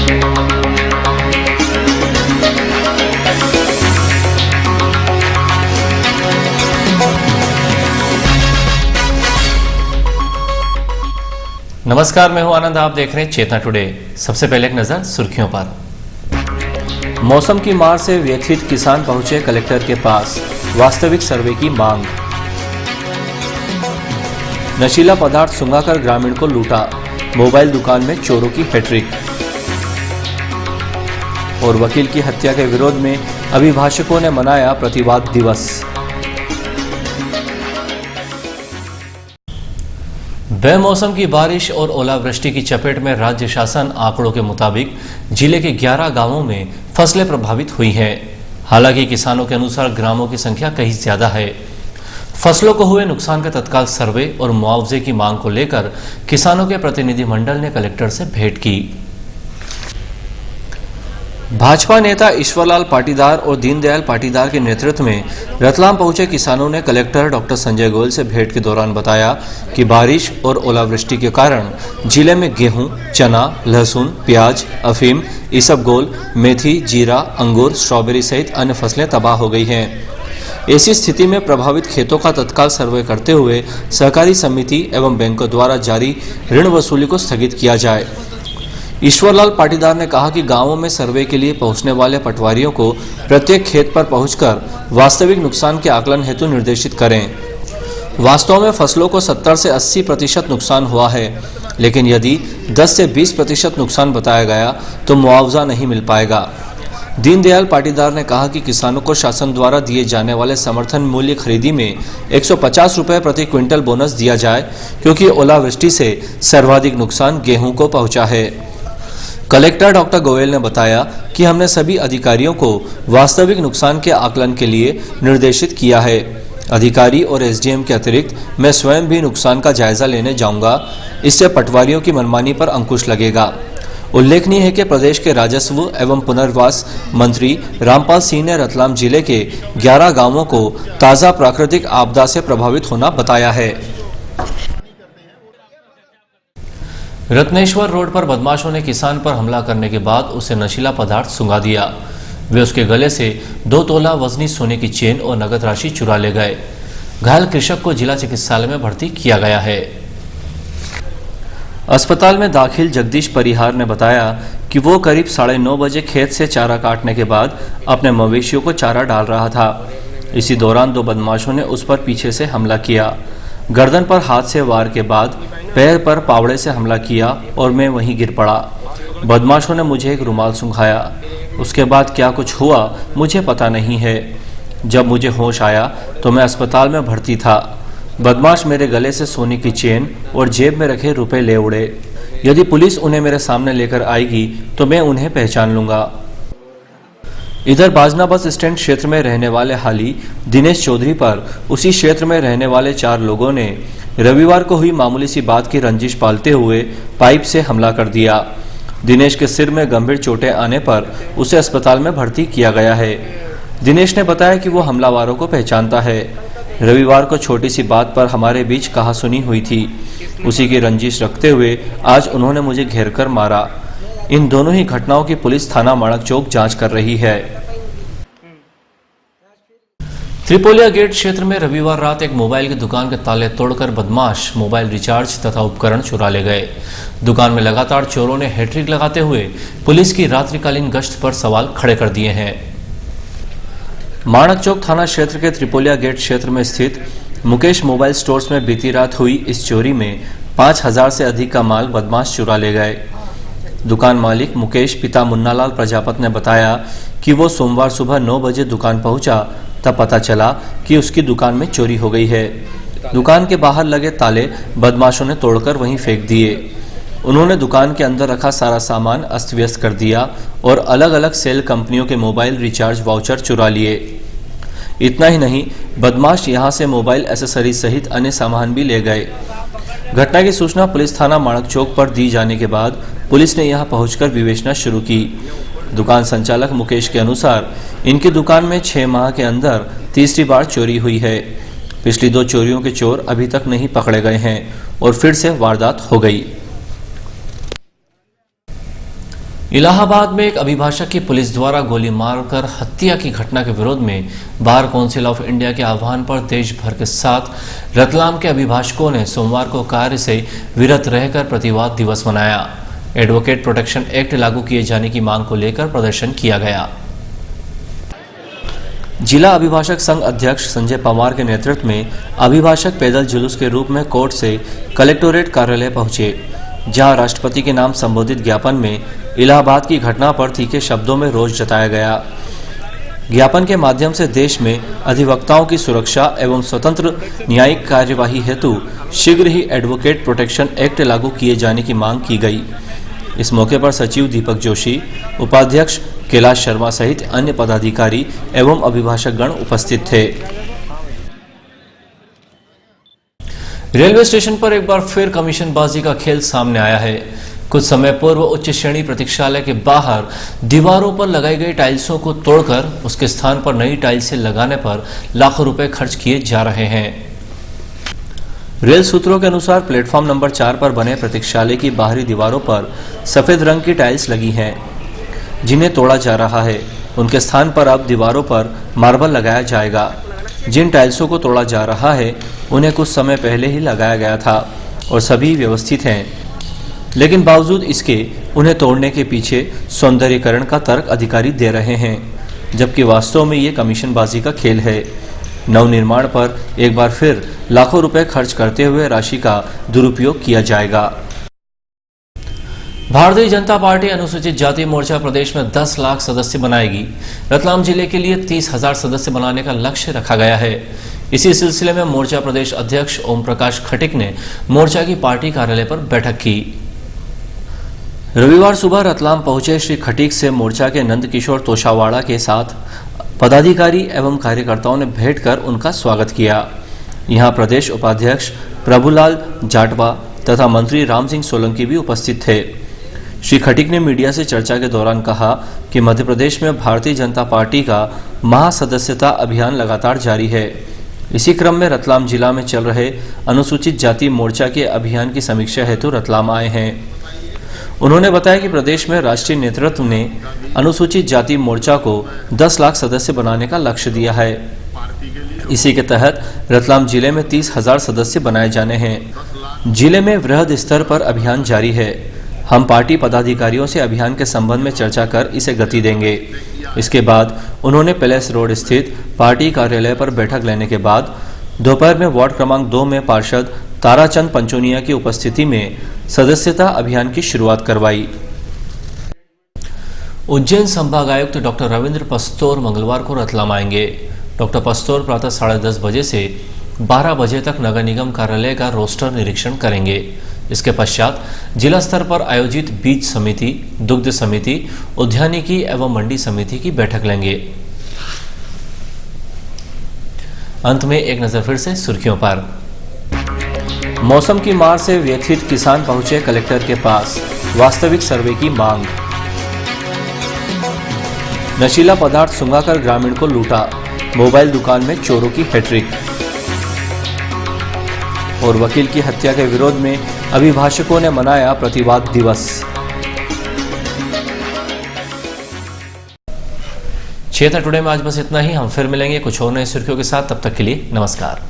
नमस्कार, मैं हूं आनंद। आप देख रहे हैं चेतना टुडे। सबसे पहले एक नजर सुर्खियों पर। मौसम की मार से व्यथित किसान पहुंचे कलेक्टर के पास, वास्तविक सर्वे की मांग। नशीला पदार्थ सुंघाकर ग्रामीण को लूटा, मोबाइल दुकान में चोरों की हैट्रिक। और वकील की हत्या के विरोध में अभिभाषकों ने मनाया प्रतिवाद दिवस। बेमौसम की बारिश और ओलावृष्टि की चपेट में राज्य शासन आंकड़ों के मुताबिक जिले के 11 गांवों में फसलें प्रभावित हुई हैं। हालांकि किसानों के अनुसार ग्रामों की संख्या कहीं ज्यादा है। फसलों को हुए नुकसान का तत्काल सर्वे और मुआवजे की मांग को लेकर किसानों के प्रतिनिधिमंडल ने कलेक्टर से भेंट की। भाजपा नेता ईश्वरलाल पाटीदार और दीनदयाल पाटीदार के नेतृत्व में रतलाम पहुंचे किसानों ने कलेक्टर डॉक्टर संजय गोयल से भेंट के दौरान बताया कि बारिश और ओलावृष्टि के कारण जिले में गेहूं, चना, लहसुन, प्याज, अफीम, इसबगोल, मेथी, जीरा, अंगूर, स्ट्रॉबेरी सहित अन्य फसलें तबाह हो गई हैं। ऐसी स्थिति में प्रभावित खेतों का तत्काल सर्वे करते हुए सहकारी समिति एवं बैंकों द्वारा जारी ऋण वसूली को स्थगित किया जाए। ईश्वरलाल पाटीदार ने कहा कि गांवों में सर्वे के लिए पहुंचने वाले पटवारियों को प्रत्येक खेत पर पहुंचकर वास्तविक नुकसान के आकलन हेतु निर्देशित करें। वास्तव में फसलों को 70 से 80% नुकसान हुआ है, लेकिन यदि 10 से 20% नुकसान बताया गया तो मुआवजा नहीं मिल पाएगा। दीनदयाल पाटीदार ने कहा कि किसानों को शासन द्वारा दिए जाने वाले समर्थन मूल्य खरीदी में 150 रुपये प्रति क्विंटल बोनस दिया जाए, क्योंकि ओलावृष्टि से सर्वाधिक नुकसान गेहूं को पहुंचा है। कलेक्टर डॉक्टर गोयल ने बताया कि हमने सभी अधिकारियों को वास्तविक नुकसान के आकलन के लिए निर्देशित किया है। अधिकारी और एसडीएम के अतिरिक्त मैं स्वयं भी नुकसान का जायजा लेने जाऊंगा। इससे पटवारियों की मनमानी पर अंकुश लगेगा। उल्लेखनीय है कि प्रदेश के राजस्व एवं पुनर्वास मंत्री रामपाल सिंह ने रतलाम जिले के 11 गांवों को ताज़ा प्राकृतिक आपदा से प्रभावित होना बताया है। रत्नेश्वर रोड पर बदमाशों ने किसान पर हमला करने के बाद उसे नशीला पदार्थ सुंघा दिया। वे उसके गले से 2 तोला वजनी सोने की चेन और नगद राशि चुरा ले गए। घायल कृषक को जिला चिकित्सालय में भर्ती किया गया है। अस्पताल में दाखिल जगदीश परिहार ने बताया कि वो करीब 9:30 बजे खेत से चारा काटने के बाद अपने मवेशियों को चारा डाल रहा था। इसी दौरान 2 बदमाशों ने उस पर पीछे से हमला किया। गर्दन पर हाथ से वार के बाद पैर पर पावड़े से हमला किया और मैं वहीं गिर पड़ा। बदमाशों ने मुझे एक रुमाल सुंघाया। उसके बाद क्या कुछ हुआ मुझे पता नहीं है। जब मुझे होश आया तो मैं अस्पताल में भर्ती था। बदमाश मेरे गले से सोने की चेन और जेब में रखे रुपए ले उड़े। यदि पुलिस उन्हें मेरे सामने लेकर आएगी तो मैं उन्हें पहचान लूंगा। इधर बाजना बस स्टैंड क्षेत्र में रहने वाले हाली दिनेश चौधरी पर उसी क्षेत्र में रहने वाले 4 लोगों ने रविवार को हुई मामूली सी बात की रंजिश पालते हुए पाइप से हमला कर दिया। दिनेश के सिर में गंभीर चोटें आने पर उसे अस्पताल में भर्ती किया गया है। दिनेश ने बताया कि वो हमलावरों को पहचानता है। रविवार को छोटी सी बात पर हमारे बीच कहासुनी हुई थी। उसी की रंजिश रखते हुए आज उन्होंने मुझे घेरकर मारा। इन दोनों ही घटनाओं की पुलिस थाना माणक चौक जांच कर रही है। त्रिपोलिया गेट क्षेत्र में रविवार रात एक मोबाइल की दुकान के ताले तोड़कर बदमाश मोबाइल रिचार्ज तथा उपकरण चुरा ले गए। दुकान में लगातार चोरों ने हैट्रिक लगाते हुए पुलिस की रात्रिकालीन गश्त पर सवाल खड़े कर दिए हैं। माणक चौक थाना क्षेत्र के त्रिपोलिया गेट क्षेत्र में स्थित मुकेश मोबाइल स्टोर्स में बीती रात हुई इस चोरी में 5000 से अधिक का माल बदमाश चुरा ले गए। दुकान मालिक मुकेश पिता मुन्नालाल प्रजापत ने बताया कि वो सोमवार सुबह 9 बजे दुकान पहुंचा, तब पता चला कि उसकी दुकान में चोरी हो गई है। दुकान के बाहर लगे ताले बदमाशों ने तोड़कर वहीं फेंक दिए। उन्होंने दुकान के अंदर रखा सारा सामान अस्त व्यस्त कर दिया और अलग अलग सेल कंपनियों के मोबाइल रिचार्ज वाउचर चुरा लिए। इतना ही नहीं, बदमाश यहां से मोबाइल एसेसरीज सहित अन्य सामान भी ले गए। घटना की सूचना पुलिस थाना माणक चौक पर दी जाने के बाद पुलिस ने यहां पहुंचकर विवेचना शुरू की। दुकान संचालक मुकेश के अनुसार इनकी दुकान में 6 माह के अंदर तीसरी बार चोरी हुई है। पिछली 2 चोरियों के चोर अभी तक नहीं पकड़े गए हैं और फिर से वारदात हो गई। इलाहाबाद में एक अभिभाषक की पुलिस द्वारा गोली मारकर हत्या की घटना के विरोध में बार काउंसिल ऑफ इंडिया के आह्वान पर देश भर के साथ रतलाम के अभिभाषकों ने सोमवार को कार्य से विरत रहकर प्रतिवाद दिवस मनाया। एडवोकेट प्रोटेक्शन एक्ट लागू किए जाने की मांग को लेकर प्रदर्शन किया गया। जिला अभिभाषक संघ अध्यक्ष संजय पवार के नेतृत्व में अभिभाषक पैदल जुलूस के रूप में कोर्ट से कलेक्टोरेट कार्यालय पहुंचे, जहां राष्ट्रपति के नाम संबोधित ज्ञापन में इलाहाबाद की घटना पर तीखे शब्दों में रोष जताया गया। ज्ञापन के माध्यम से देश में अधिवक्ताओं की सुरक्षा एवं स्वतंत्र न्यायिक कार्यवाही हेतु शीघ्र ही एडवोकेट प्रोटेक्शन एक्ट लागू किए जाने की मांग की गई। इस मौके पर सचिव दीपक जोशी, उपाध्यक्ष कैलाश शर्मा सहित अन्य पदाधिकारी एवं अभिभाषक गण उपस्थित थे। रेलवे स्टेशन पर एक बार फिर कमीशनबाजी का खेल सामने आया है। कुछ समय पूर्व उच्च श्रेणी प्रतीक्षालय के बाहर दीवारों पर लगाई गई टाइल्सों को तोड़कर उसके स्थान पर नई टाइल्सें लगाने पर लाखों रुपए खर्च किए जा रहे हैं। रेल सूत्रों के अनुसार प्लेटफॉर्म नंबर 4 पर बने प्रतीक्षालय की बाहरी दीवारों पर सफेद रंग की टाइल्स लगी हैं, जिन्हें तोड़ा जा रहा है। उनके स्थान पर अब दीवारों पर मार्बल लगाया जाएगा। जिन टाइल्सों को तोड़ा जा रहा है उन्हें कुछ समय पहले ही लगाया गया था और सभी व्यवस्थित हैं, लेकिन बावजूद इसके उन्हें तोड़ने के पीछे सौंदर्यीकरण का तर्क अधिकारी दे रहे हैं, जबकि वास्तव में ये कमीशनबाजी का खेल है। नवनिर्माण पर एक बार फिर लाखों रुपए खर्च करते हुए राशि का दुरुपयोग किया जाएगा। भारतीय जनता पार्टी अनुसूचित जाति मोर्चा प्रदेश में 10 लाख सदस्य बनाएगी। रतलाम जिले के लिए 30,000 सदस्य बनाने का लक्ष्य रखा गया है। इसी सिलसिले में मोर्चा प्रदेश अध्यक्ष ओम प्रकाश खटिक ने मोर्चा की पार्टी कार्यालय पर बैठक की। रविवार सुबह रतलाम पहुंचे श्री खटिक से मोर्चा के नंद किशोर तोशावाड़ा के साथ पदाधिकारी एवं कार्यकर्ताओं ने भेंट कर उनका स्वागत किया। यहां प्रदेश उपाध्यक्ष प्रभुलाल जाटवा तथा मंत्री राम सिंह सोलंकी भी उपस्थित थे। श्री खटिक ने मीडिया से चर्चा के दौरान कहा कि मध्य प्रदेश में भारतीय जनता पार्टी का महासदस्यता अभियान लगातार जारी है। इसी क्रम में रतलाम जिला में चल रहे अनुसूचित जाति मोर्चा के अभियान की समीक्षा हेतु रतलाम आए हैं। उन्होंने बताया कि प्रदेश में राष्ट्रीय नेतृत्व ने अनुसूचित जाति मोर्चा को 10 लाख सदस्य बनाने का लक्ष्य दिया है। इसी के तहत रतलाम जिले में 30,000 सदस्य बनाए जाने हैं। जिले में वृहद स्तर पर अभियान जारी है। हम पार्टी पदाधिकारियों से अभियान के संबंध में चर्चा कर इसे गति देंगे। इसके बाद उन्होंने पैलेस रोड स्थित पार्टी कार्यालय पर बैठक लेने के बाद दोपहर में वार्ड क्रमांक 2 में पार्षद ताराचंद पंचोनिया की उपस्थिति में सदस्यता अभियान की शुरुआत करवाई। उज्जैन संभागायुक्त डॉक्टर रविंद्र पस्तोर मंगलवार को रतलाम आएंगे। डॉक्टर पस्तोर प्रातः 10:30 बजे से 12 बजे तक नगर निगम कार्यालय का रोस्टर निरीक्षण करेंगे। इसके पश्चात जिला स्तर पर आयोजित बीज समिति, दुग्ध समिति, उद्यानिकी एवं मंडी समिति की बैठक लेंगे। अंत में एक नजर फिर से सुर्खियों पर। मौसम की मार से व्यथित किसान पहुंचे कलेक्टर के पास, वास्तविक सर्वे की मांग। नशीला पदार्थ सुंघाकर ग्रामीण को लूटा, मोबाइल दुकान में चोरों की हैट्रिक। और वकील की हत्या के विरोध में अभिभाषकों ने मनाया प्रतिवाद दिवस। क्षेत्र टुडे में आज बस इतना ही। हम फिर मिलेंगे कुछ और नई सुर्खियों के साथ। तब तक के लिए नमस्कार।